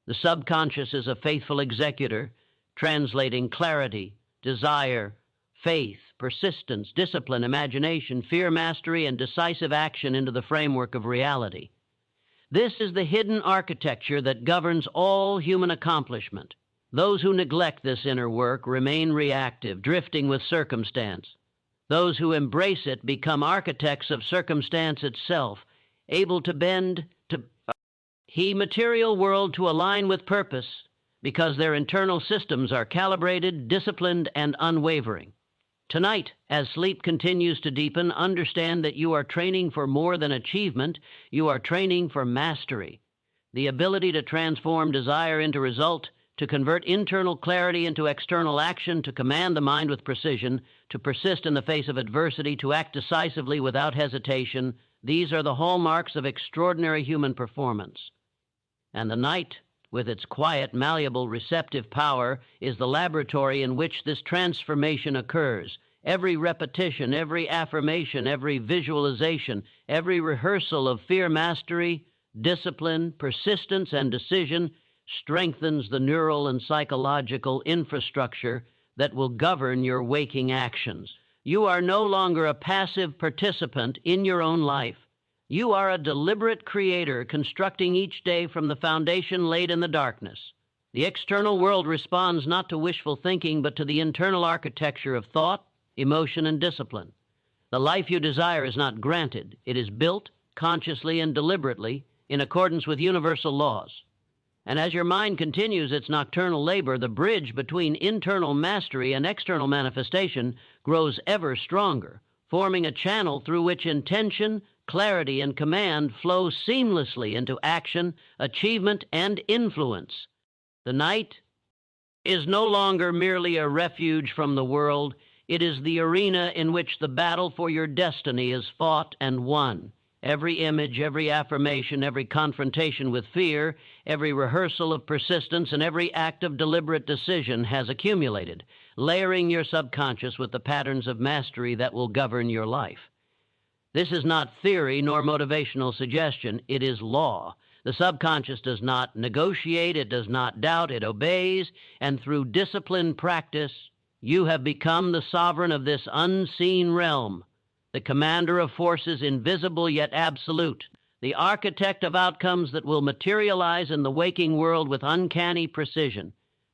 The subconscious is a faithful executor, translating clarity, desire, faith, persistence, discipline, imagination, fear mastery, and decisive action into the framework of reality. This is the hidden architecture that governs all human accomplishment. Those who neglect this inner work remain reactive, drifting with circumstance. Those who embrace it become architects of circumstance itself, able to bend the material world to align with purpose because their internal systems are calibrated, disciplined, and unwavering. Tonight, as sleep continues to deepen, understand that you are training for more than achievement. You are training for mastery, the ability to transform desire into result, to convert internal clarity into external action, to command the mind with precision, to persist in the face of adversity, to act decisively without hesitation. These are the hallmarks of extraordinary human performance. And the night, with its quiet, malleable, receptive power, is the laboratory in which this transformation occurs. Every repetition, every affirmation, every visualization, every rehearsal of fear mastery, discipline, persistence, and decision strengthens the neural and psychological infrastructure that will govern your waking actions. You are no longer a passive participant in your own life. You are a deliberate creator, constructing each day from the foundation laid in the darkness. The external world responds not to wishful thinking, but to the internal architecture of thought, emotion, and discipline. The life you desire is not granted. It is built consciously and deliberately in accordance with universal laws. And as your mind continues its nocturnal labor, the bridge between internal mastery and external manifestation grows ever stronger, forming a channel through which intention, clarity, and command flow seamlessly into action, achievement, and influence. The night is no longer merely a refuge from the world. It is the arena in which the battle for your destiny is fought and won. Every image, every affirmation, every confrontation with fear, every rehearsal of persistence, and every act of deliberate decision has accumulated, layering your subconscious with the patterns of mastery that will govern your life. This is not theory nor motivational suggestion. It is law. The subconscious does not negotiate. It does not doubt. It obeys. And through disciplined practice, you have become the sovereign of this unseen realm, the commander of forces invisible yet absolute, the architect of outcomes that will materialize in the waking world with uncanny precision.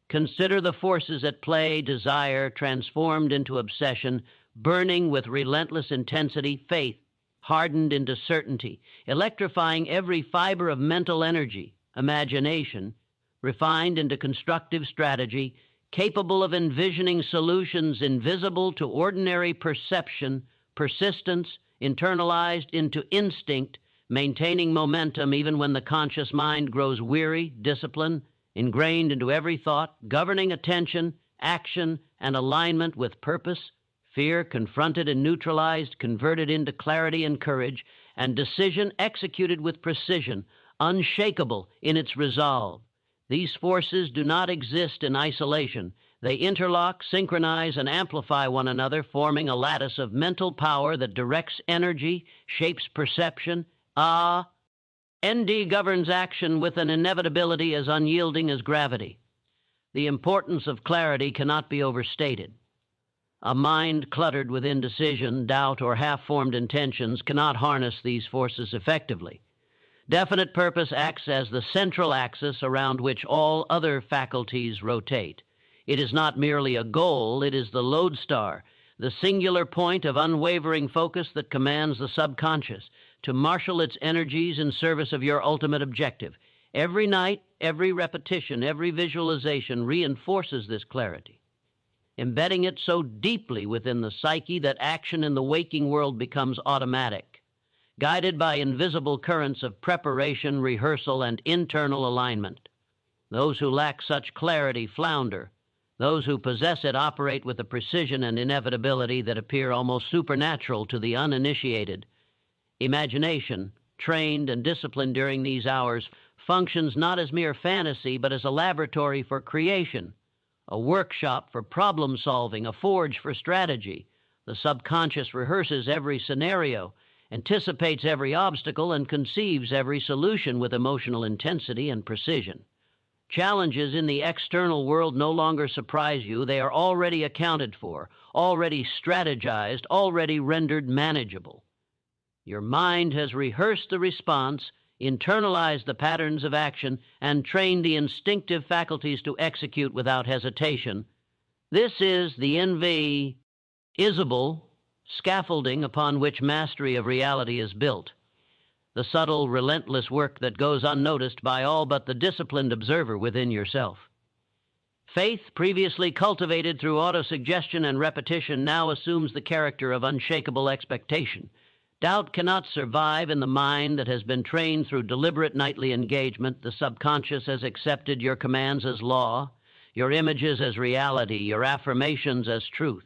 Consider the forces at play: desire transformed into obsession, burning with relentless intensity; faith hardened into certainty, electrifying every fiber of mental energy; imagination refined into constructive strategy, capable of envisioning solutions invisible to ordinary perception; persistence internalized into instinct, maintaining momentum even when the conscious mind grows weary; discipline ingrained into every thought, governing attention, action, and alignment with purpose; fear confronted and neutralized, converted into clarity and courage; and decision executed with precision, unshakable in its resolve. These forces do not exist in isolation. They interlock, synchronize, and amplify one another, forming a lattice of mental power that directs energy, shapes perception. ND governs action with an inevitability as unyielding as gravity. The importance of clarity cannot be overstated. A mind cluttered with indecision, doubt, or half-formed intentions cannot harness these forces effectively. Definite purpose acts as the central axis around which all other faculties rotate. It is not merely a goal, it is the lodestar, the singular point of unwavering focus that commands the subconscious to marshal its energies in service of your ultimate objective. Every night, every repetition, every visualization reinforces this clarity, embedding it so deeply within the psyche that action in the waking world becomes automatic, guided by invisible currents of preparation, rehearsal, and internal alignment. Those who lack such clarity flounder. Those who possess it operate with a precision and inevitability that appear almost supernatural to the uninitiated. Imagination, trained and disciplined during these hours, functions not as mere fantasy, but as a laboratory for creation, a workshop for problem solving, a forge for strategy. The subconscious rehearses every scenario, anticipates every obstacle, and conceives every solution with emotional intensity and precision. Challenges in the external world no longer surprise you. They are already accounted for, already strategized, already rendered manageable. Your mind has rehearsed the response, internalized the patterns of action, and trained the instinctive faculties to execute without hesitation. This is the invisible scaffolding upon which mastery of reality is built. The subtle, relentless work that goes unnoticed by all but the disciplined observer within yourself. Faith, previously cultivated through autosuggestion and repetition, now assumes the character of unshakable expectation. Doubt cannot survive in the mind that has been trained through deliberate nightly engagement. The subconscious has accepted your commands as law, your images as reality, your affirmations as truth.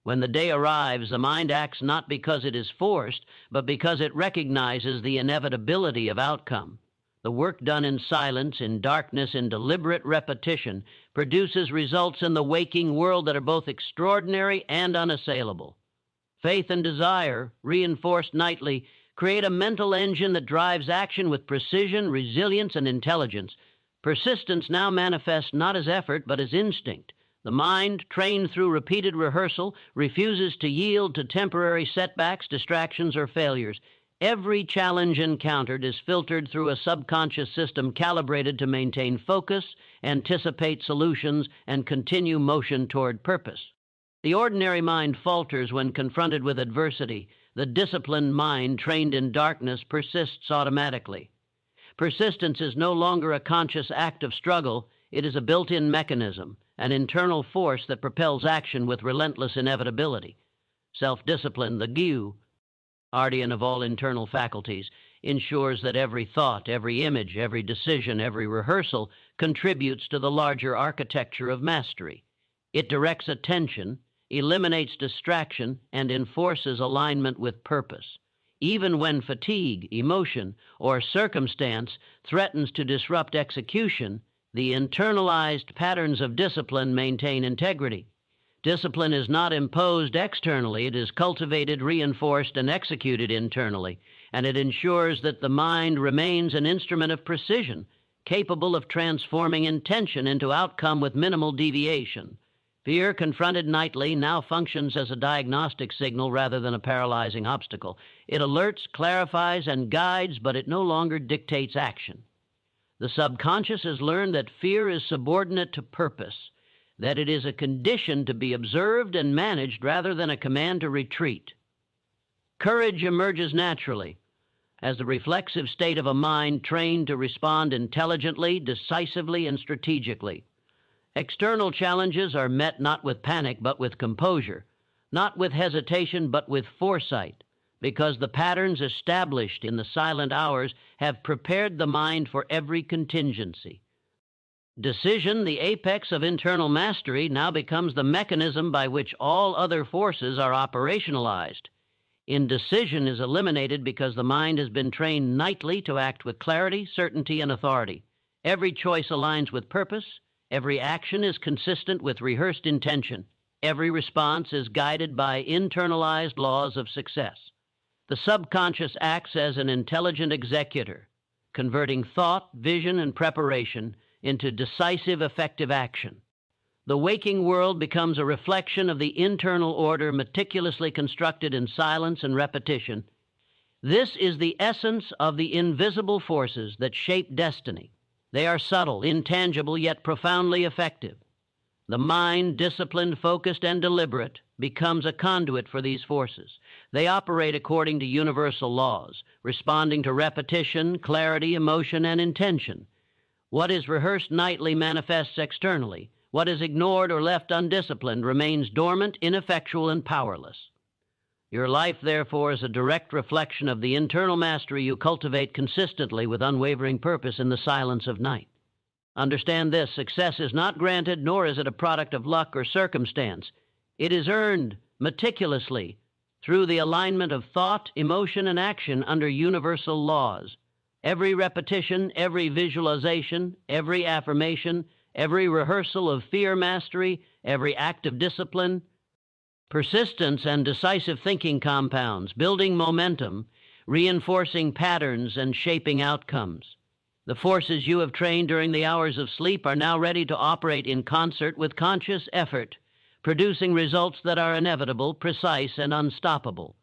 When the day arrives, the mind acts not because it is forced, but because it recognizes the inevitability of outcome. The work done in silence, in darkness, in deliberate repetition, produces results in the waking world that are both extraordinary and unassailable. Faith and desire, reinforced nightly, create a mental engine that drives action with precision, resilience, and intelligence. Persistence now manifests not as effort, but as instinct. The mind, trained through repeated rehearsal, refuses to yield to temporary setbacks, distractions, or failures. Every challenge encountered is filtered through a subconscious system calibrated to maintain focus, anticipate solutions, and continue motion toward purpose. The ordinary mind falters when confronted with adversity. The disciplined mind, trained in darkness, persists automatically. Persistence is no longer a conscious act of struggle. It is a built-in mechanism, an internal force that propels action with relentless inevitability. Self-discipline, the guardian of all internal faculties, ensures that every thought, every image, every decision, every rehearsal contributes to the larger architecture of mastery. It directs attention, eliminates distraction, and enforces alignment with purpose. Even when fatigue, emotion, or circumstance threatens to disrupt execution, the internalized patterns of discipline maintain integrity. Discipline is not imposed externally, it is cultivated, reinforced, and executed internally, and it ensures that the mind remains an instrument of precision, capable of transforming intention into outcome with minimal deviation. Fear, confronted nightly, now functions as a diagnostic signal rather than a paralyzing obstacle. It alerts, clarifies, and guides, but it no longer dictates action. The subconscious has learned that fear is subordinate to purpose, that it is a condition to be observed and managed rather than a command to retreat. Courage emerges naturally as the reflexive state of a mind trained to respond intelligently, decisively, and strategically. External challenges are met not with panic but with composure, not with hesitation but with foresight, because the patterns established in the silent hours have prepared the mind for every contingency. Decision, the apex of internal mastery, now becomes the mechanism by which all other forces are operationalized. Indecision is eliminated because the mind has been trained nightly to act with clarity, certainty, and authority. Every choice aligns with purpose. Every action is consistent with rehearsed intention. Every response is guided by internalized laws of success. The subconscious acts as an intelligent executor, converting thought, vision, and preparation into decisive, effective action. The waking world becomes a reflection of the internal order meticulously constructed in silence and repetition. This is the essence of the invisible forces that shape destiny. They are subtle, intangible, yet profoundly effective. The mind, disciplined, focused, and deliberate, becomes a conduit for these forces. They operate according to universal laws, responding to repetition, clarity, emotion, and intention. What is rehearsed nightly manifests externally. What is ignored or left undisciplined remains dormant, ineffectual, and powerless. Your life, therefore, is a direct reflection of the internal mastery you cultivate consistently with unwavering purpose in the silence of night. Understand this: success is not granted, nor is it a product of luck or circumstance. It is earned meticulously through the alignment of thought, emotion, and action under universal laws. Every repetition, every visualization, every affirmation, every rehearsal of fear mastery, every act of discipline, persistence and decisive thinking compounds, building momentum, reinforcing patterns and shaping outcomes. The forces you have trained during the hours of sleep are now ready to operate in concert with conscious effort, producing results that are inevitable, precise, and unstoppable.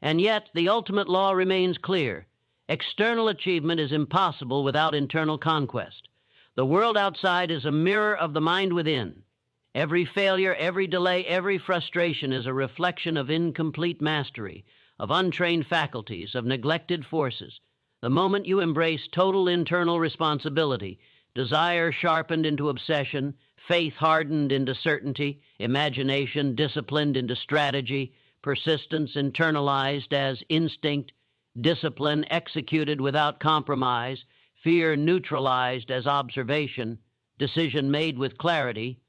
And yet, the ultimate law remains clear. External achievement is impossible without internal conquest. The world outside is a mirror of the mind within. Every failure, every delay, every frustration is a reflection of incomplete mastery, of untrained faculties, of neglected forces. The moment you embrace total internal responsibility, desire sharpened into obsession, faith hardened into certainty, imagination disciplined into strategy, persistence internalized as instinct, discipline executed without compromise, fear neutralized as observation, decision made with clarity,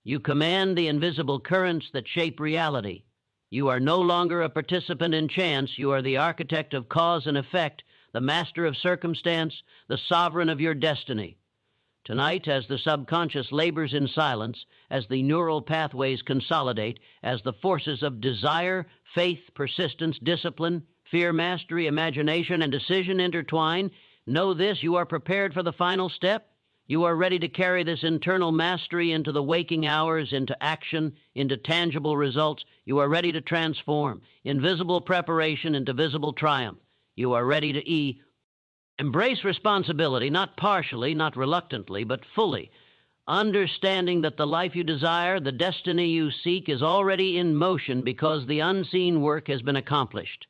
you command the invisible currents that shape reality. You are no longer a participant in chance. You are the architect of cause and effect, the master of circumstance, the sovereign of your destiny. Tonight, as the subconscious labors in silence, as the neural pathways consolidate, as the forces of desire, faith, persistence, discipline, fear mastery, imagination, and decision intertwine, know this: you are prepared for the final step. You are ready to carry this internal mastery into the waking hours, into action, into tangible results. You are ready to transform invisible preparation into visible triumph. You are ready to embrace responsibility, not partially, not reluctantly, but fully, understanding that the life you desire, the destiny you seek, is already in motion because the unseen work has been accomplished.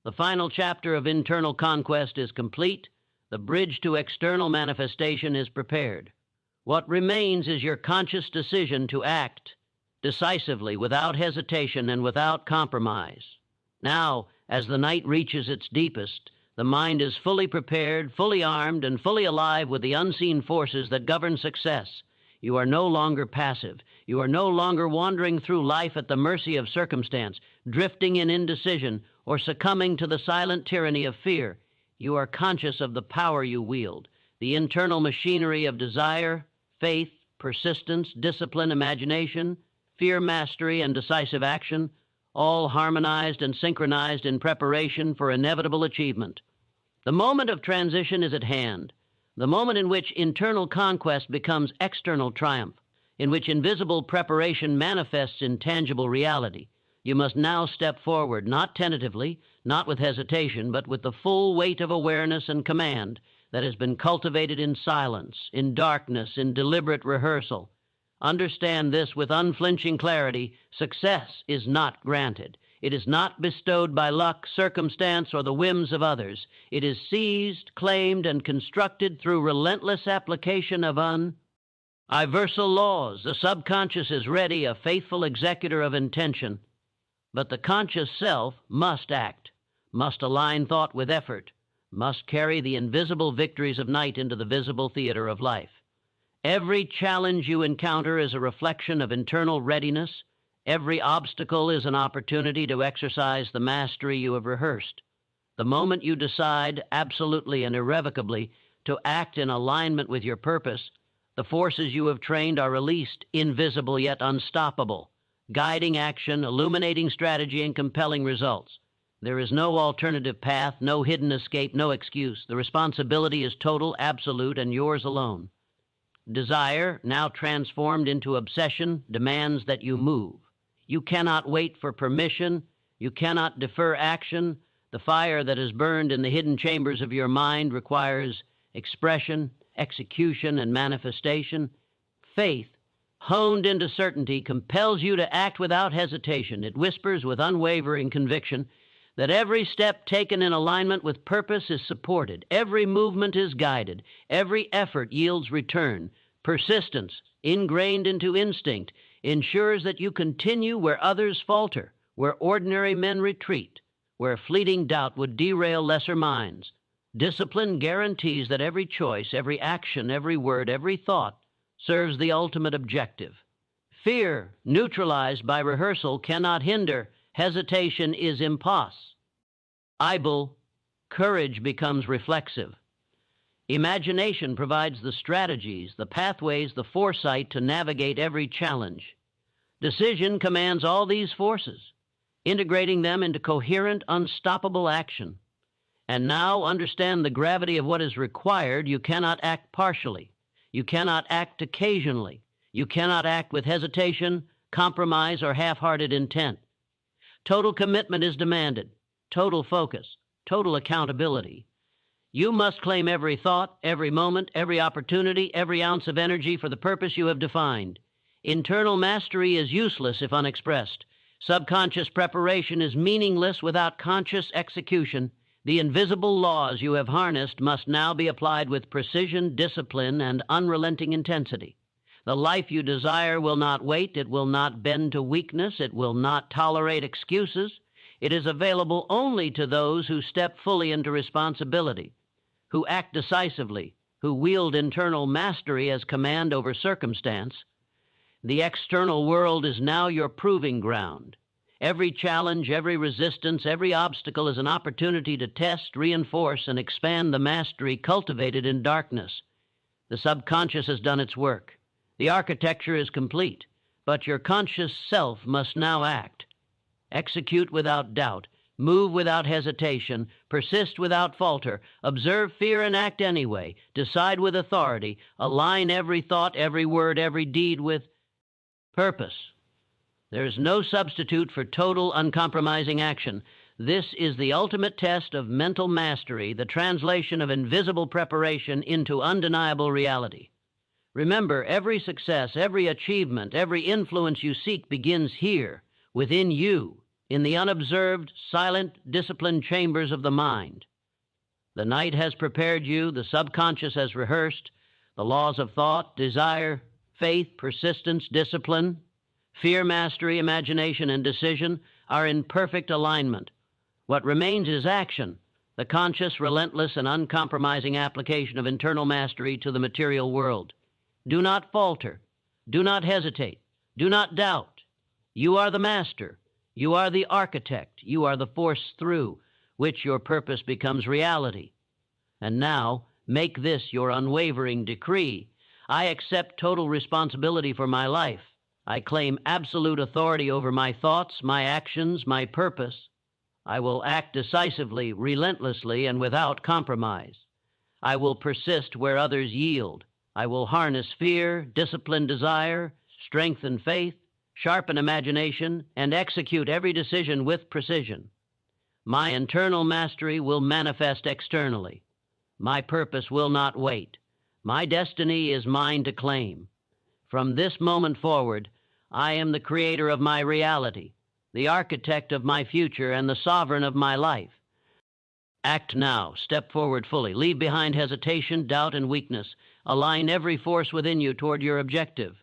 The final chapter of internal conquest is complete. The bridge to external manifestation is prepared. What remains is your conscious decision to act decisively, without hesitation and without compromise. Now, as the night reaches its deepest, the mind is fully prepared, fully armed, and fully alive with the unseen forces that govern success. You are no longer passive. You are no longer wandering through life at the mercy of circumstance, drifting in indecision, or succumbing to the silent tyranny of fear. You are conscious of the power you wield, the internal machinery of desire, faith, persistence, discipline, imagination, fear mastery, and decisive action, all harmonized and synchronized in preparation for inevitable achievement. The moment of transition is at hand, the moment in which internal conquest becomes external triumph, in which invisible preparation manifests in tangible reality. You must now step forward, not tentatively, not with hesitation, but with the full weight of awareness and command that has been cultivated in silence, in darkness, in deliberate rehearsal. Understand this with unflinching clarity: success is not granted. It is not bestowed by luck, circumstance, or the whims of others. It is seized, claimed, and constructed through relentless application of universal laws. The subconscious is ready, a faithful executor of intention. But the conscious self must act, must align thought with effort, must carry the invisible victories of night into the visible theater of life. Every challenge you encounter is a reflection of internal readiness. Every obstacle is an opportunity to exercise the mastery you have rehearsed. The moment you decide, absolutely and irrevocably, to act in alignment with your purpose, the forces you have trained are released, invisible yet unstoppable, guiding action, illuminating strategy, and compelling results. There is no alternative path, no hidden escape, no excuse. The responsibility is total, absolute, and yours alone. Desire, now transformed into obsession, demands that you move. You cannot wait for permission. You cannot defer action. The fire that is burned in the hidden chambers of your mind requires expression, execution, and manifestation. Faith, honed into certainty, compels you to act without hesitation. It whispers with unwavering conviction that every step taken in alignment with purpose is supported, every movement is guided, every effort yields return. Persistence, ingrained into instinct, ensures that you continue where others falter, where ordinary men retreat, where fleeting doubt would derail lesser minds. Discipline guarantees that every choice, every action, every word, every thought serves the ultimate objective. Fear, neutralized by rehearsal, cannot hinder, Hesitation is impossible. Courage becomes reflexive. Imagination provides the strategies, the pathways, the foresight to navigate every challenge. Decision commands all these forces, integrating them into coherent, unstoppable action. And now understand the gravity of what is required. You cannot act partially. You cannot act occasionally. You cannot act with hesitation, compromise, or half-hearted intent. Total commitment is demanded, total focus, total accountability. You must claim every thought, every moment, every opportunity, every ounce of energy for the purpose you have defined. Internal mastery is useless if unexpressed. Subconscious preparation is meaningless without conscious execution. The invisible laws you have harnessed must now be applied with precision, discipline, and unrelenting intensity. The life you desire will not wait. It will not bend to weakness. It will not tolerate excuses. It is available only to those who step fully into responsibility, who act decisively, who wield internal mastery as command over circumstance. The external world is now your proving ground. Every challenge, every resistance, every obstacle is an opportunity to test, reinforce, and expand the mastery cultivated in darkness. The subconscious has done its work. The architecture is complete, but your conscious self must now act. Execute without doubt, move without hesitation, persist without falter, observe fear and act anyway, decide with authority, align every thought, every word, every deed with purpose. There is no substitute for total, uncompromising action. This is the ultimate test of mental mastery, the translation of invisible preparation into undeniable reality. Remember, every success, every achievement, every influence you seek begins here, within you, in the unobserved, silent, disciplined chambers of the mind. The night has prepared you, the subconscious has rehearsed, the laws of thought, desire, faith, persistence, discipline, fear, mastery, imagination, and decision are in perfect alignment. What remains is action, the conscious, relentless, and uncompromising application of internal mastery to the material world. Do not falter. Do not hesitate. Do not doubt. You are the master. You are the architect. You are the force through which your purpose becomes reality. And now, make this your unwavering decree. I accept total responsibility for my life. I claim absolute authority over my thoughts, my actions, my purpose. I will act decisively, relentlessly, and without compromise. I will persist where others yield. I will harness fear, discipline desire, strengthen faith, sharpen imagination, and execute every decision with precision. My internal mastery will manifest externally. My purpose will not wait. My destiny is mine to claim. From this moment forward, I am the creator of my reality, the architect of my future, and the sovereign of my life. Act now. Step forward fully. Leave behind hesitation, doubt, and weakness. Align every force within you toward your objective.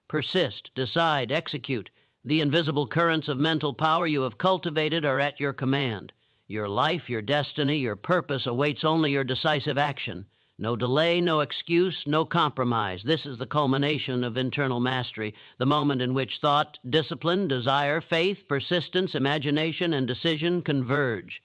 Persist, decide, execute. The invisible currents of mental power you have cultivated are at your command. Your life, your destiny, your purpose awaits only your decisive action. No delay, no excuse, no compromise. This is the culmination of internal mastery, the moment in which thought, discipline, desire, faith, persistence, imagination, and decision converge.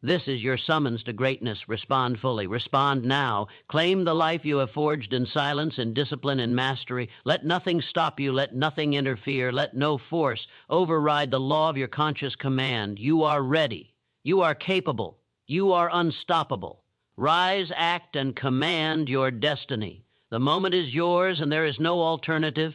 This is your summons to greatness. Respond fully. Respond now. Claim the life you have forged in silence, in discipline, and mastery. Let nothing stop you. Let nothing interfere. Let no force override the law of your conscious command. You are ready. You are capable. You are unstoppable. Rise, act, and command your destiny. The moment is yours, and there is no alternative.